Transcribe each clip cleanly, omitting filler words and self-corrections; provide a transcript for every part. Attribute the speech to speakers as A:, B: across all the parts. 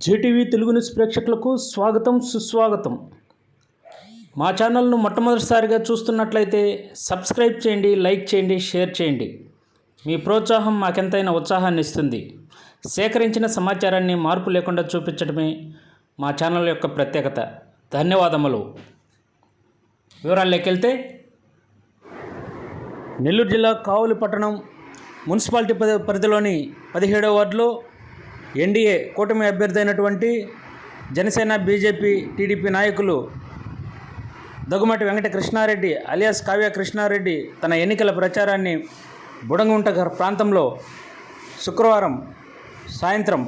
A: JTV Telugu news ప్రేక్షకులకు స్వాగతం సుస్వాగతం. మా ఛానల్ను మొట్టమొదటిసారిగా చూస్తున్నట్లయితే సబ్స్క్రైబ్ చేయండి, లైక్ చేయండి, షేర్ చేయండి. మీ ప్రోత్సాహం మాకెంతైనా ఉత్సాహాన్ని ఇస్తుంది. సేకరించిన సమాచారాన్ని మార్పు లేకుండా చూపించడమే మా ఛానల్ యొక్క ప్రత్యేకత. ధన్యవాదములు. వివరాల్లోకి వెళ్తే, నెల్లూరు జిల్లా కావలి పట్టణం మున్సిపాలిటీ పరిధిలోని 17వ వార్డులో ఎన్డీఏ కూటమి అభ్యర్థి అయినటువంటి జనసేన, బీజేపీ, టీడీపీ నాయకులు దగ్గుమాటి వెంకట కృష్ణారెడ్డి అలియాస్ కావ్య కృష్ణారెడ్డి తన ఎన్నికల ప్రచారాన్ని బుడంగుంట ప్రాంతంలో శుక్రవారం సాయంత్రం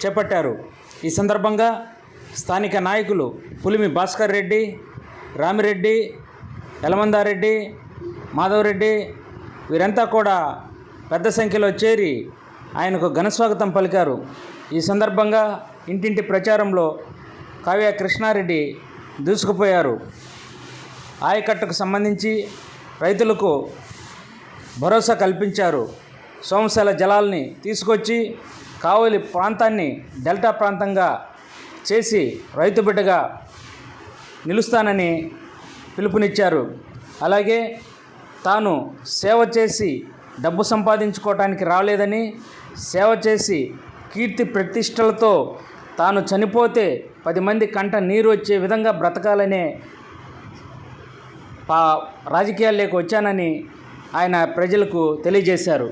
A: చేపట్టారు. ఈ సందర్భంగా స్థానిక నాయకులు పులిమి భాస్కర్ రెడ్డి, రామిరెడ్డి, యలమందారెడ్డి, మాధవరెడ్డి వీరంతా కూడా పెద్ద సంఖ్యలో చేరి ఆయనకు ఘనస్వాగతం పలికారు. ఈ సందర్భంగా ఇంటింటి ప్రచారంలో కావ్య కృష్ణారెడ్డి దూసుకుపోయారు. ఆయకట్టుకు సంబంధించి రైతులకు భరోసా కల్పించారు. సోమశైల జలాల్ని తీసుకొచ్చి కావలి ప్రాంతాన్ని డెల్టా ప్రాంతంగా చేసి రైతు బిడ్డగా నిలుస్తానని పిలుపునిచ్చారు. అలాగే తాను సేవ చేసి డబ్బు సంపాదించుకోవటానికి రాలేదని, సేవ చేసి కీర్తి ప్రతిష్టలతో తాను చనిపోతే 10 మంది కంట నీరు వచ్చే విధంగా బ్రతకాలనే రాజకీయాల్లోకి వచ్చానని ఆయన ప్రజలకు తెలియజేశారు.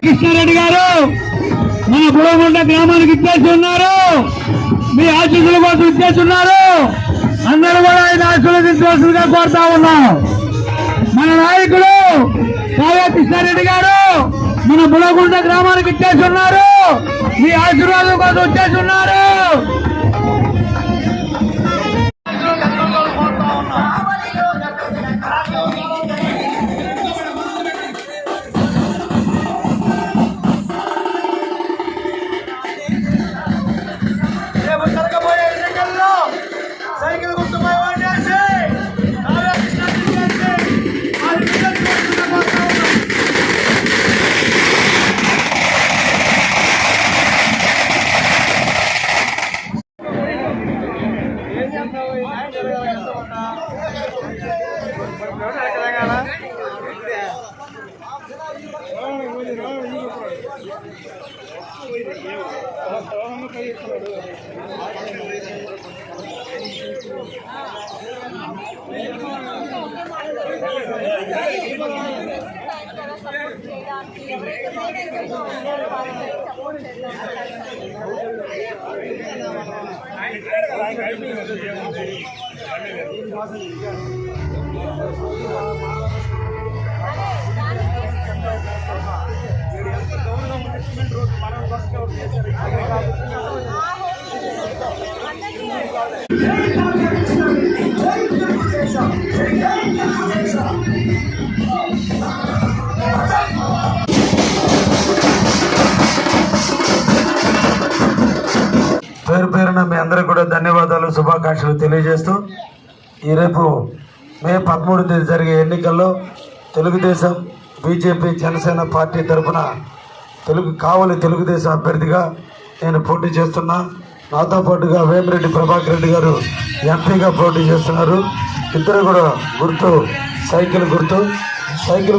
B: కృష్ణారెడ్డి గారు మన బుడగుంట గ్రామానికి ఇచ్చేసి ఉన్నారు. మీ ఆశీస్సుల కోసం ఇచ్చేసి ఉన్నారు. అందరూ కూడా ఆయన ఆశీర్వదించవలసిందిగా కోరుతా ఉన్నాం. మన నాయకులు కావ్య కృష్ణారెడ్డి గారు మన బుడగుంట గ్రామానికి ఇచ్చేసి ఉన్నారు. మీ ఆశీర్వాదం కోసం వచ్చేసి ఉన్నారు.
C: పేరు పేరున మీ అందరికీ కూడా ధన్యవాదాలు, శుభాకాంక్షలు తెలియజేస్తూ, ఈ రేపు మే 13వ తేదీ జరిగే ఎన్నికల్లో తెలుగుదేశం, బీజేపీ, జనసేన పార్టీ తరఫున కావలి తెలుగుదేశం అభ్యర్థిగా నేను పోటీ చేస్తున్నా. నాతో పాటుగా వేమిరెడ్డి ప్రభాకర్ రెడ్డి గారు ఎంపీగా పోటీ చేస్తున్నారు. ఇద్దరు కూడా సైకిల్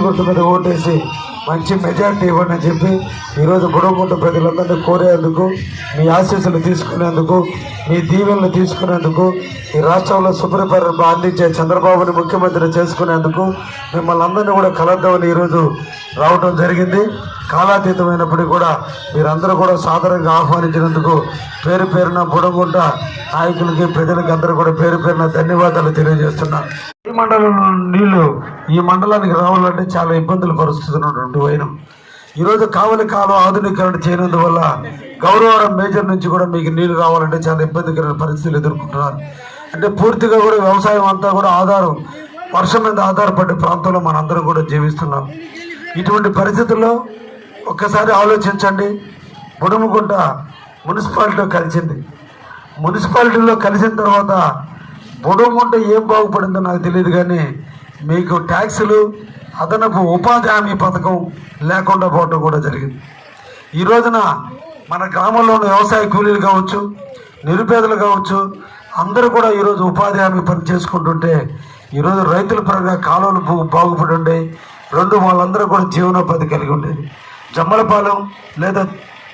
C: గుర్తు మీద ఓటేసి మంచి మెజార్టీ ఇవ్వండి అని చెప్పి ఈరోజు బుడగుంట ప్రజలందరినీ కోరేందుకు, మీ ఆశీస్సులు తీసుకునేందుకు, మీ దీవెనలు తీసుకునేందుకు, ఈ రాష్ట్రంలో సుపరిపాలన అందించే చంద్రబాబుని ముఖ్యమంత్రి చేసుకునేందుకు మిమ్మల్ని అందరినీ కూడా కలుద్దామని ఈరోజు రావడం జరిగింది. కాలాతీతమైనప్పటికీ కూడా మీరందరూ కూడా సాధారణంగా ఆహ్వానించినందుకు పేరు పేరున బుడగుంట నాయకులకి, ప్రజలకి అందరూ కూడా పేరు పేరున ధన్యవాదాలు తెలియజేస్తున్నా. ఈ మండలంలో నీళ్లు ఈ మండలానికి రావాలంటే చాలా ఇబ్బందులు పరిస్థితున్నటువంటి వైనం. ఈరోజు కావలి కాలం ఆధునీకరణ చేయనందువల్ల గౌరవరం మేజర్ నుంచి కూడా మీకు నీళ్లు రావాలంటే చాలా ఇబ్బందికరమైన పరిస్థితులు ఎదుర్కొంటున్నారు. అంటే పూర్తిగా కూడా వ్యవసాయం అంతా కూడా వర్షం మీద ఆధారపడే ప్రాంతంలో మనందరం కూడా జీవిస్తున్నాం. ఇటువంటి పరిస్థితుల్లో ఒక్కసారి ఆలోచించండి. బుడమగుంట మున్సిపాలిటీలో కలిసింది. మున్సిపాలిటీలో కలిసిన తర్వాత బుడమగుంట ఏం బాగుపడిందో నాకు తెలియదు, కానీ మీకు ట్యాక్సులు, అదనపు ఉపాధి హామీ పథకం లేకుండా పోవటం కూడా జరిగింది. ఈ రోజున మన గ్రామంలో ఉన్న వ్యవసాయ కూలీలు కావచ్చు, నిరుపేదలు కావచ్చు, అందరూ కూడా ఈరోజు ఉపాధి హామీ పని చేసుకుంటుంటే ఈరోజు రైతుల పరంగా కాలువలు బాగుపడి ఉండేవి. వాళ్ళందరూ కూడా జీవనోపాధి కలిగి ఉండేది. జమ్మలపాలెం లేదా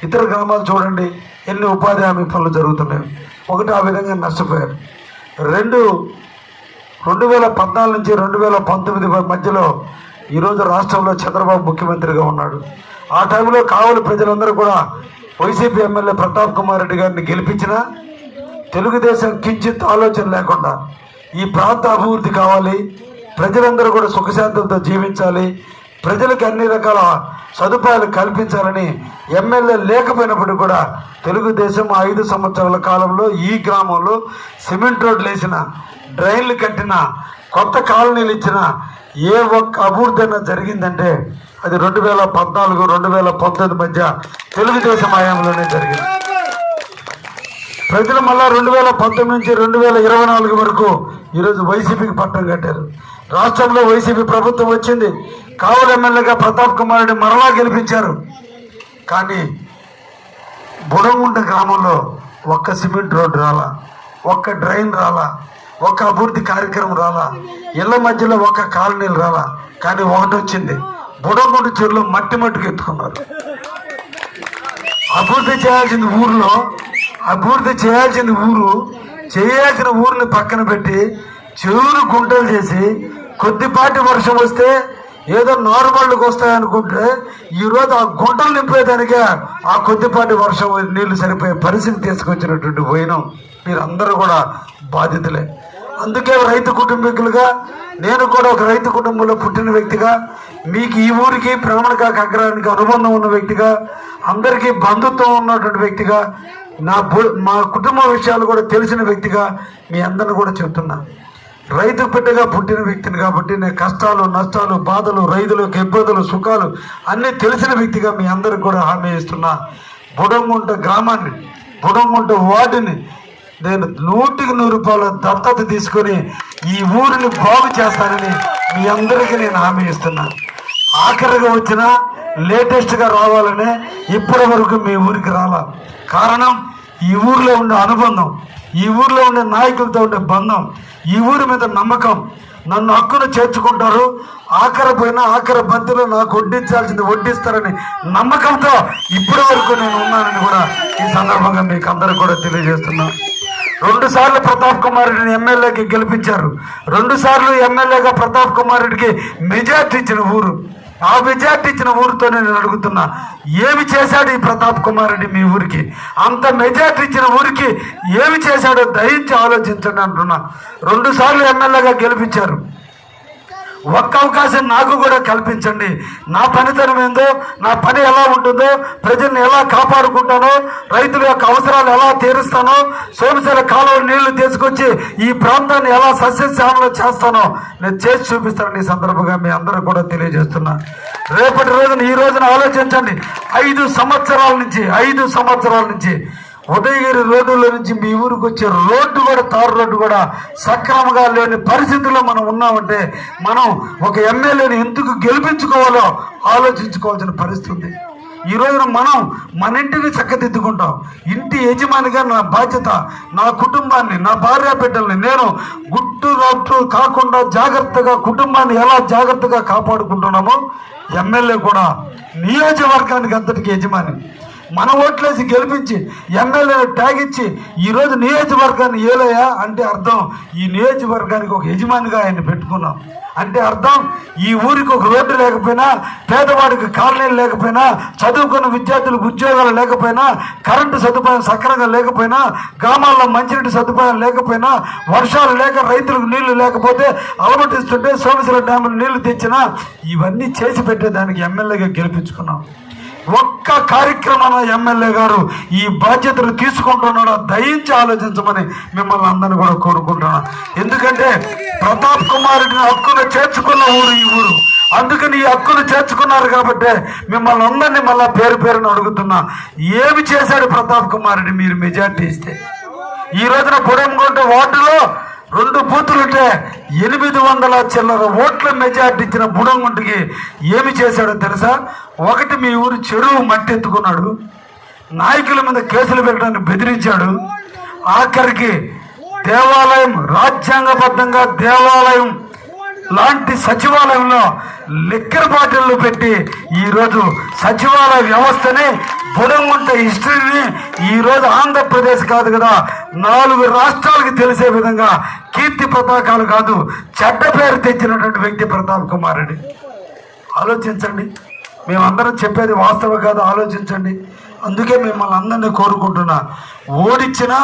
C: ఇతర గ్రామాలు చూడండి, ఎన్ని ఉపాధి హామీ పనులు జరుగుతున్నాయి. ఒకటి, ఆ విధంగా నష్టపోయారు. 2014 నుంచి 2019 మధ్యలో ఈరోజు రాష్ట్రంలో చంద్రబాబు ముఖ్యమంత్రిగా ఉన్నాడు. ఆ టైంలో కావలి ప్రజలందరూ కూడా వైసీపీ ఎమ్మెల్యే ప్రతాప్ కుమార్ రెడ్డి గారిని గెలిపించినా తెలుగుదేశం కించిత్ ఆలోచన లేకుండా ఈ ప్రాంత అభివృద్ధి కావాలి, ప్రజలందరూ కూడా సుఖశాంతులతో జీవించాలి, ప్రజలకు అన్ని రకాల సదుపాయాలు కల్పించాలని ఎమ్మెల్యే లేకపోయినప్పటికీ కూడా తెలుగుదేశం 5 సంవత్సరాల కాలంలో ఈ గ్రామంలో సిమెంట్ రోడ్లు వేసిన, డ్రైన్లు కట్టిన, కొత్త కాలనీలు ఇచ్చిన ఏ ఒక్క అభివృద్ధి అయినా జరిగిందంటే అది 2014-2019 మధ్య తెలుగుదేశం హయాంలోనే జరిగింది. ప్రజలు మళ్ళా 2019 నుంచి 2024 వరకు ఈరోజు వైసీపీకి పట్టం కట్టారు. రాష్ట్రంలో వైసీపీ ప్రభుత్వం వచ్చింది. కావలి ఎమ్మెల్యేగా ప్రతాప్ కుమార్ రెడ్డి మరలా గెలిపించారు. కానీ బుడమగుంట గ్రామంలో ఒక్క సిమెంట్ రోడ్డు రాలా, ఒక్క డ్రైన్ రాలా, ఒక్క అభివృద్ధి కార్యక్రమం రాలా, ఇళ్ల మధ్యలో ఒక్క కాలనీలు రాలా. కానీ ఒకటి వచ్చింది, బుడమగుంట చెరువులో మట్టుకు ఎత్తుకున్నారు. అభివృద్ధి చేయాల్సిన ఊరిని పక్కన పెట్టి చెరువులు గుంటలు చేసి కొద్దిపాటి వర్షం వస్తే ఏదో నార్మల్కి వస్తాయనుకుంటే ఈరోజు ఆ గుంటలు నింపేదానికే ఆ కొద్దిపాటి వర్షం నీళ్లు సరిపోయే పరిస్థితి తీసుకొచ్చినటువంటి పోయినాం. మీరందరూ కూడా బాధితులే. అందుకే రైతు కుటుంబీకులుగా నేను కూడా ఒక రైతు కుటుంబంలో పుట్టిన వ్యక్తిగా, మీకు ఈ ఊరికి ప్రామాణిక అగ్రానికి అనుబంధం ఉన్న వ్యక్తిగా, అందరికీ బంధుత్వం ఉన్నటువంటి వ్యక్తిగా, మా కుటుంబ విషయాలు కూడా తెలిసిన వ్యక్తిగా మీ అందరిని కూడా చెప్తున్నా. రైతు బిడ్డగా పుట్టిన వ్యక్తిని కాబట్టి నేను కష్టాలు, నష్టాలు, బాధలు, రైతులకు ఇబ్బందులు, సుఖాలు అన్నీ తెలిసిన వ్యక్తిగా మీ అందరికి కూడా హామీ ఇస్తున్నా. బుడమగుంట గ్రామాన్ని, బుడమగుంట వార్డుని నేను 100కి 100 దత్తత తీసుకొని ఈ ఊరిని బాగు చేస్తానని మీ అందరికీ నేను హామీ ఇస్తున్నా. ఆఖరిగా వచ్చినా లేటెస్ట్గా రావాలనే ఇప్పటి వరకు మీ ఊరికి రాలా. కారణం ఈ ఊరిలో ఉండే అనుబంధం, ఈ ఊరిలో ఉండే నాయకులతో ఉండే బంధం, ఈ ఊరి మీద నమ్మకం. నన్ను హక్కును చేర్చుకుంటారు, ఆఖరి బంతిలో నాకు వడ్డించాల్సింది వడ్డిస్తారని నమ్మకంతో ఇప్పటి వరకు నేను ఉన్నానని కూడా ఈ సందర్భంగా మీకు అందరికీ కూడా తెలియజేస్తున్నా. 2 సార్లు ప్రతాప్ కుమార్ రెడ్డిని ఎమ్మెల్యేకి గెలిపించారు. 2 సార్లు ఎమ్మెల్యేగా ప్రతాప్ కుమార్ రెడ్డికి మెజార్టీ ఇచ్చిన ఊరు. ఆ మెజార్టీ ఇచ్చిన ఊరితో నేను అడుగుతున్నా, ఏమి చేశాడు ఈ ప్రతాప్ కుమార్ రెడ్డి మీ ఊరికి? అంత మెజార్టీ ఇచ్చిన ఊరికి ఏమి చేశాడో దయించి ఆలోచించండి అంటున్నా. 2 సార్లు ఎమ్మెల్యేగా గెలిపించారు. ఒక్క అవకాశం నాకు కూడా కల్పించండి. నా పనితనం ఏందో, నా పని ఎలా ఉంటుందో, ప్రజల్ని ఎలా కాపాడుకుంటానో, రైతుల యొక్క అవసరాలు ఎలా తీరుస్తానో, సోమశిల కాలువ నీళ్లు తీసుకొచ్చి ఈ ప్రాంతాన్ని ఎలా సస్యశ్యామలం చేస్తానో నేను చేసి చూపిస్తానని ఈ సందర్భంగా మీ అందరూ కూడా తెలియజేస్తున్నా. రేపటి రోజున ఈ రోజున ఆలోచించండి. 5 సంవత్సరాల నుంచి ఉదయగిరి రోడ్డులో నుంచి మీ ఊరికి వచ్చే రోడ్డు కూడా, తారు రోడ్డు కూడా సక్రమంగా లేని పరిస్థితుల్లో మనం ఉన్నామంటే మనం ఒక ఎమ్మెల్యేని ఎందుకు గెలిపించుకోవాలో ఆలోచించుకోవాల్సిన పరిస్థితి. ఈ రోజున మనం మన ఇంటిని చక్కదిద్దుకుంటాం. ఇంటి యజమానిగా నా బాధ్యత, నా కుటుంబాన్ని, నా భార్య బిడ్డల్ని నేను గుట్టు కాకుండా జాగ్రత్తగా కుటుంబాన్ని ఎలా జాగ్రత్తగా కాపాడుకుంటున్నామో ఎమ్మెల్యే కూడా నియోజకవర్గానికి అంతటికి యజమాని. మన ఓట్లేసి గెలిపించి ఎమ్మెల్యేని ట్యాగ్ ఇచ్చి ఈరోజు నియోజకవర్గాన్ని ఏలయ్యా అంటే అర్థం ఈ నియోజకవర్గానికి ఒక యజమానిగా ఆయన పెట్టుకున్నాం. అంటే అర్థం ఈ ఊరికి ఒక రోడ్డు లేకపోయినా, పేదవాడికి కాలనీలు లేకపోయినా, చదువుకున్న విద్యార్థులకు ఉద్యోగాలు లేకపోయినా, కరెంటు సదుపాయం సక్రమంగా లేకపోయినా, గ్రామాల్లో మంచినీటి సదుపాయం లేకపోయినా, వర్షాలు లేక రైతులకు నీళ్లు లేకపోతే అలమటిస్తుంటే సోమశిల డ్యాములు నీళ్లు తెచ్చినా ఇవన్నీ చేసి పెట్టేదానికి ఎమ్మెల్యేగా గెలిపించుకున్నాం. ఒక్క కార్యక్రమం ఎమ్మెల్యే గారు ఈ బాధ్యతలు తీసుకుంటున్నాడో దయించి ఆలోచించమని మిమ్మల్ని అందరినీ కూడా కోరుకుంటున్నాను. ఎందుకంటే ప్రతాప్ కుమార్ రెడ్డిని హక్కును చేర్చుకున్న ఊరు ఈ ఊరు. అందుకని ఈ హక్కును చేర్చుకున్నారు కాబట్టి మిమ్మల్ని అందరినీ మళ్ళా పేరు పేరుని అడుగుతున్నా, ఏమి చేశాడు ప్రతాప్ కుమార్ రెడ్డి మీరు మెజార్టీ ఇస్తే? ఈ రోజున పొడంగుంట వార్డులో 2 బూతులుంటే 800 చిల్లర ఓట్ల మెజార్టీ ఇచ్చిన బుడంగుంటికి ఏమి చేశాడో తెలుసా? ఒకటి, మీ ఊరు చెరువు మట్టి ఎత్తుకున్నాడు, నాయకుల మీద కేసులు పెట్టడానికి బెదిరించాడు, ఆఖరికి దేవాలయం, రాజ్యాంగబద్ధంగా దేవాలయం లాంటి సచివాలయంలో లిక్కర్ బాటిళ్లు పెట్టి ఈరోజు సచివాలయ వ్యవస్థని, బుడంగుంట హిస్టరీని ఈరోజు ఆంధ్రప్రదేశ్ కాదు కదా 4 రాష్ట్రాలకు తెలిసే విధంగా కీర్తి పతాకాలు కాదు చెడ్డ పేరు తెచ్చినటువంటి వ్యక్తి ప్రతాప్ కుమార్ రెడ్డి. ఆలోచించండి, మేమందరం చెప్పేది వాస్తవం కాదు, ఆలోచించండి. అందుకే మిమ్మల్ని అందరినీ కోరుకుంటున్నా, ఓడించినా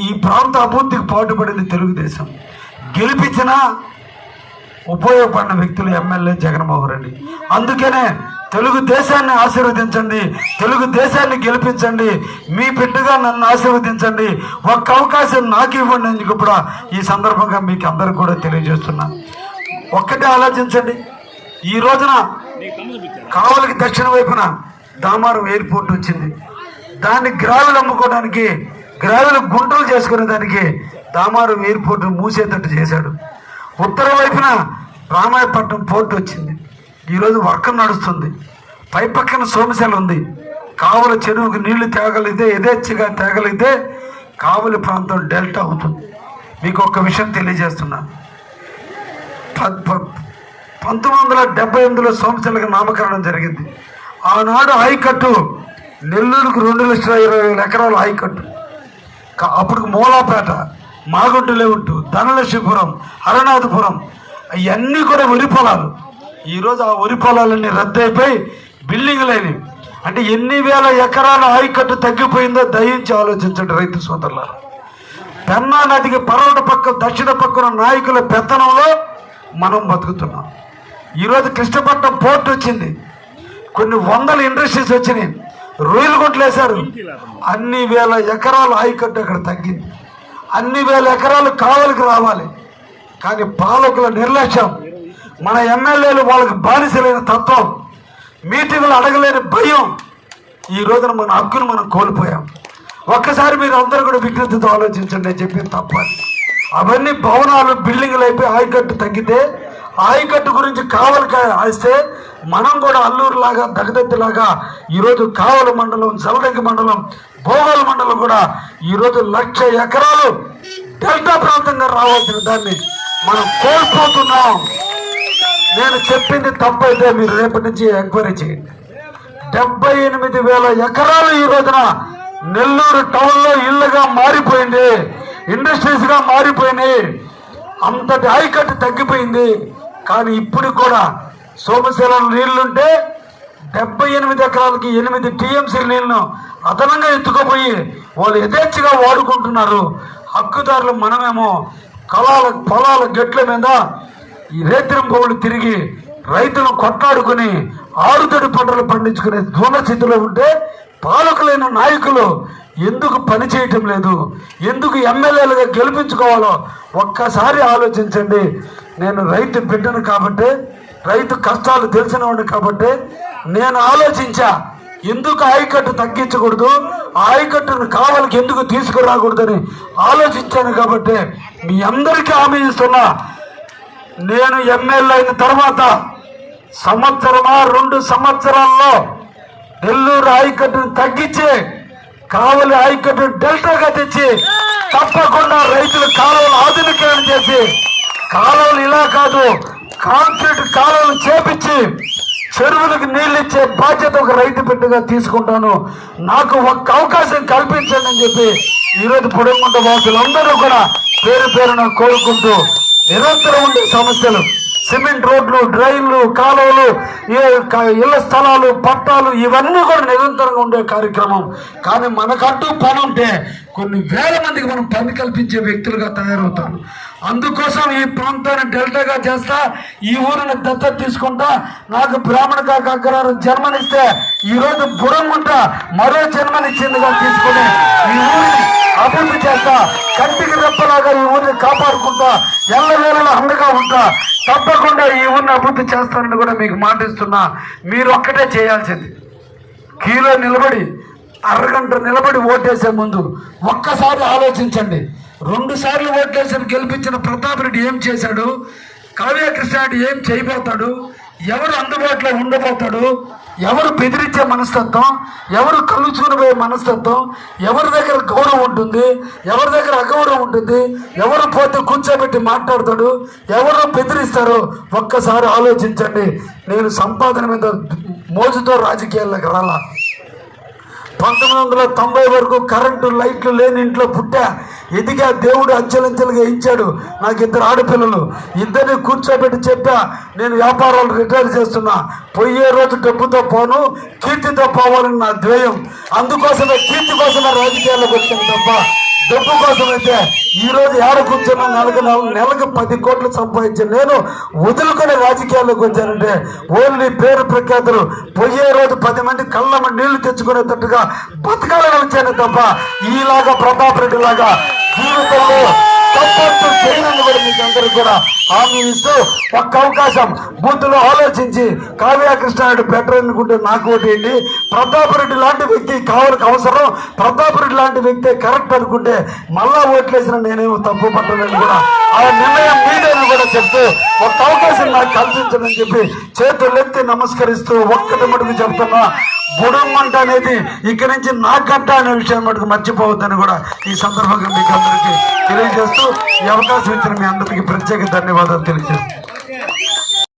C: ఈ ప్రాంత అభివృద్ధికి పాటుపడింది తెలుగుదేశం, గెలిపించినా ఉపయోగపడిన వ్యక్తులు ఎమ్మెల్యే జగన్మోహన్ రెడ్డి. అందుకనే తెలుగుదేశాన్ని ఆశీర్వదించండి, తెలుగుదేశాన్ని గెలిపించండి, మీ బిడ్డగా నన్ను ఆశీర్వదించండి, ఒక్క అవకాశం నాకు ఇవ్వండి అని కూడా ఈ సందర్భంగా మీకు అందరికి కూడా తెలియజేస్తున్నా. ఒక్కటే ఆలోచించండి, ఈ రోజున కావలికి దక్షిణ వైపున దామారం ఎయిర్పోర్ట్ వచ్చింది, దాన్ని గ్రావెల్ అమ్ముకోవడానికి, గ్రావెల్ గుంటలు చేసుకునే దానికి దామారం ఎయిర్పోర్ట్ మూసేటట్టు చేశాడు. ఉత్తర వైపున రామాయపట్నం పోర్టు వచ్చింది, ఈరోజు వర్క్ నడుస్తుంది. పై పక్కన సోమశల ఉంది, కావలి చెరువుకు నీళ్లు తేగలిగితే, యథేచ్ఛగా తేగలిగితే కావలి ప్రాంతం డెల్టా అవుతుంది. మీకు ఒక విషయం తెలియజేస్తున్నా, 1978లో సోమశలకు నామకరణం జరిగింది. ఆనాడు ఆయకట్టు నెల్లూరుకు 2,20,000 ఎకరాల ఆయకట్టు, అప్పుడు మూలాపేట, మాగుంట లేవుట్టు, ధనలక్ష్మీపురం, హరనాథపురం అవన్నీ కూడా వరి పొలాలు. ఈరోజు ఆ వరి పొలాలన్నీ రద్దయిపోయి బిల్డింగ్లైనవి. అంటే ఎన్ని వేల ఎకరాల ఆయకట్టు తగ్గిపోయిందో దయించి ఆలోచించండి రైతు సోదరులారా. పెన్నా నదికి పర్వత పక్క దక్షిణ పక్కన నాయకుల పెత్తనంలో మనం బతుకుతున్నాం. ఈరోజు కృష్ణపట్నం పోర్టు వచ్చింది, కొన్ని వందల ఇండస్ట్రీస్ వచ్చినాయి, రొయ్యలు గుంటలు వేశారు. అన్ని వేల ఎకరాల ఆయకట్టు అక్కడ తగ్గింది. అన్ని వేల ఎకరాలు కావలికి రావాలి, కానీ పాలకుల నిర్లక్ష్యం, మన ఎమ్మెల్యేలు వాళ్ళకి బానిసలైన తత్వం, మీటింగులు అడగలేని భయం, ఈ రోజున మన హక్కును మనం కోల్పోయాం. ఒక్కసారి మీరు అందరూ కూడా విజ్ఞతతో ఆలోచించండి, నేను చెప్పింది తప్పని. అవన్నీ భవనాలు, బిల్డింగ్లు అయిపోయి ఆయకట్టు తగ్గితే, ఆయకట్టు గురించి కావలికి ఆస్తే మనం కూడా అల్లూరు లాగా, దగదత్తిలాగా ఈరోజు కావలి మండలం, జలదంకి మండలం, భోగాల మండలం కూడా ఈరోజు 1,00,000 ఎకరాలు డెల్టా ప్రాంతంగా రావాల్సిన దాన్ని మనం కోల్పోతున్నాం. నేను చెప్పింది తప్పైతే మీరు రేపటి నుంచి ఎంక్వైరీ చేయండి. 78,000 ఎకరాలు ఈ రోజున నెల్లూరు టౌన్లో ఇళ్లుగా మారిపోయింది, ఇండస్ట్రీస్గా మారిపోయినాయి. అంతటి ఆయకట్టు తగ్గిపోయింది. కానీ ఇప్పుడు కూడా సోమశిల నీళ్లుంటే 78 ఎకరాలకి 8 టీఎంసీ నీళ్లను అదనంగా ఎత్తుకుపోయి వాళ్ళు యథేచ్ఛగా వాడుకుంటున్నారు. హక్కుదారులు మనమేమో పొలాల గట్ల మీద ఈ రేత్రింబోళ్ళు తిరిగి రైతులను కొట్లాడుకుని ఆరుతడి పంటలు పండించుకునే స్థితిలో ఉంటే పాలకులైన నాయకులు ఎందుకు పని చేయటం లేదు, ఎందుకు ఎమ్మెల్యేలుగా గెలిపించుకోవాలో ఒక్కసారి ఆలోచించండి. నేను రైతు బిడ్డను కాబట్టి, రైతు కష్టాలు తెలిసినవాడిని కాబట్టి నేను ఆలోచించా, ఎందుకు ఆయకట్టు తగ్గించకూడదు, ఆయకట్టును కావలికి ఎందుకు తీసుకురాకూడదని ఆలోచించాను. కాబట్టి మీ అందరికీ హామీ ఇస్తున్నా, నేను ఎమ్మెల్యే అయిన తర్వాత సంవత్సరమా 2 సంవత్సరాల్లో నెల్లూరు ఆయకట్టును తగ్గించి కావలి ఆయకట్టును డెల్టాగా తెచ్చి తప్పకుండా రైతులు కాలువలు ఆధునీకరణ చేసి, కాలువలు ఇలా కాదు కాంక్రీట్ కాలువలు చేపించి చెరువులకు నీళ్ళు ఇచ్చే బాధ్యత ఒక రైతు బిడ్డగా తీసుకుంటాను. నాకు ఒక్క అవకాశం కల్పించండి అని చెప్పి ఈరోజు పొడంగుంట వాసులందరూ కూడా పేరు పేరున కోరుకుంటూ, నిరంతరం ఉండే సిమెంట్ రోడ్లు, డ్రైన్లు, కాలువలు, ఇళ్ల స్థలాలు, పట్టాలు ఇవన్నీ కూడా నిరంతరంగా ఉండే కార్యక్రమం. కానీ మనకంటూ పని ఉంటే కొన్ని వేల మందికి మనం పని కల్పించే వ్యక్తులుగా తయారవుతారు. అందుకోసం ఈ ప్రాంతాన్ని డెల్టాగా చేస్తా, ఈ ఊరిని దత్తత తీసుకుంటా, నాకు బ్రాహ్మణ కాకరారు జన్మనిస్తే ఈరోజు బుడంగుంట మరో జన్మనిచ్చిందిగా తీసుకుని ఈ ఊరిని అభివృద్ధి చేస్తా, కంటికి రెప్పలాగా ఈ ఊరిని కాపాడుకుంటా, ఎల్లవేళలా అండగా ఉంటా, తప్పకుండా ఈ ఊరిని అభివృద్ధి చేస్తానని కూడా మీకు మాటిస్తున్నా. మీరు ఒక్కటే చేయాల్సింది, క్యూలో నిలబడి అరగంట నిలబడి ఓటేసే ముందు ఒక్కసారి ఆలోచించండి. 2 సార్లు ఓట్లేసి గెలిపించిన ప్రతాప్ రెడ్డి ఏం చేశాడు, కావ్య కృష్ణారెడ్డి ఏం చేయబోతాడు, ఎవరు అందుబాటులో ఉండబోతాడు, ఎవరు బెదిరించే మనస్తత్వం, ఎవరు కలుచుకుని పోయే మనస్తత్వం, ఎవరి దగ్గర గౌరవం ఉంటుంది, ఎవరి దగ్గర అగౌరవం ఉంటుంది, ఎవరు పోతే కూర్చోబెట్టి మాట్లాడతాడు, ఎవరు బెదిరిస్తారు, ఒక్కసారి ఆలోచించండి. నేను సంపాదన మీద మోజుతో రాజకీయాల్లోకి రాలా. 1990 వరకు కరెంటు లైట్లు లేని ఇంట్లో పుట్టా, ఎదిగా, దేవుడు అంచెలంచెలుగా ఇచ్చాడు. నాకు 2 ఆడపిల్లలు, ఇద్దరిని కూర్చోబెట్టి చెప్పా, నేను వ్యాపారాలు రిటైర్ చేస్తున్నా, పోయే రోజు డబ్బుతో పోను, కీర్తితో పోవాలని నా ధ్యేయం. అందుకోసమే కీర్తి కోసమే రాజకీయాల్లోకి వచ్చాను తప్ప డబ్బు కోసం అయితే ఈ రోజు ఏడ కూర్చున్నా నెలకు 10 కోట్లు సంపాదించాను. నేను వదులుకొని రాజకీయాల్లోకి వచ్చానంటే ఓన్లీ పేరు ప్రఖ్యాతులు, పోయే రోజు 10 మంది కళ్ళమ్మ నీళ్లు తెచ్చుకునేటట్టుగా బతకాలని వచ్చాను తప్ప ఈలాగా ప్రతాప్ రెడ్డి లాగా జీవితంలో తప్పట్టు చేయనని కూడా మీకు అందరికి కూడా హామీ ఇస్తూ, ఒక్క అవకాశం బూత్లో ఆలోచించి కావ్య కృష్ణారెడ్డి బెటర్ అనుకుంటే నాకు ఓటేయండి. ప్రతాప్ రెడ్డి లాంటి వ్యక్తి కావాలకు అవసరం, ప్రతాప్ రెడ్డి లాంటి వ్యక్తి కరెక్ట్ అనుకుంటే మళ్ళా ఓట్లేసిన నేనేమో తప్పు పట్టలేని కూడా ఆ నిర్ణయం మీదేని కూడా చెప్తూ, ఒక్క అవకాశం నాకు కల్పించమని చెప్పి చేతులెత్తి నమస్కరిస్తూ ఒక్కటి మటుకు చెప్తున్నా, బుడంమంట అనేది ఇక్కడి నుంచి నా గడ్డ అనే విషయం మటుకు మర్చిపోవద్దని కూడా ఈ సందర్భంగా మీకు అందరికీ తెలియజేస్తూ, ఈ అవకాశం ఇచ్చిన మీ అందరికీ ప్రత్యేక ధన్యవాదాలు తెలియజేస్తాను.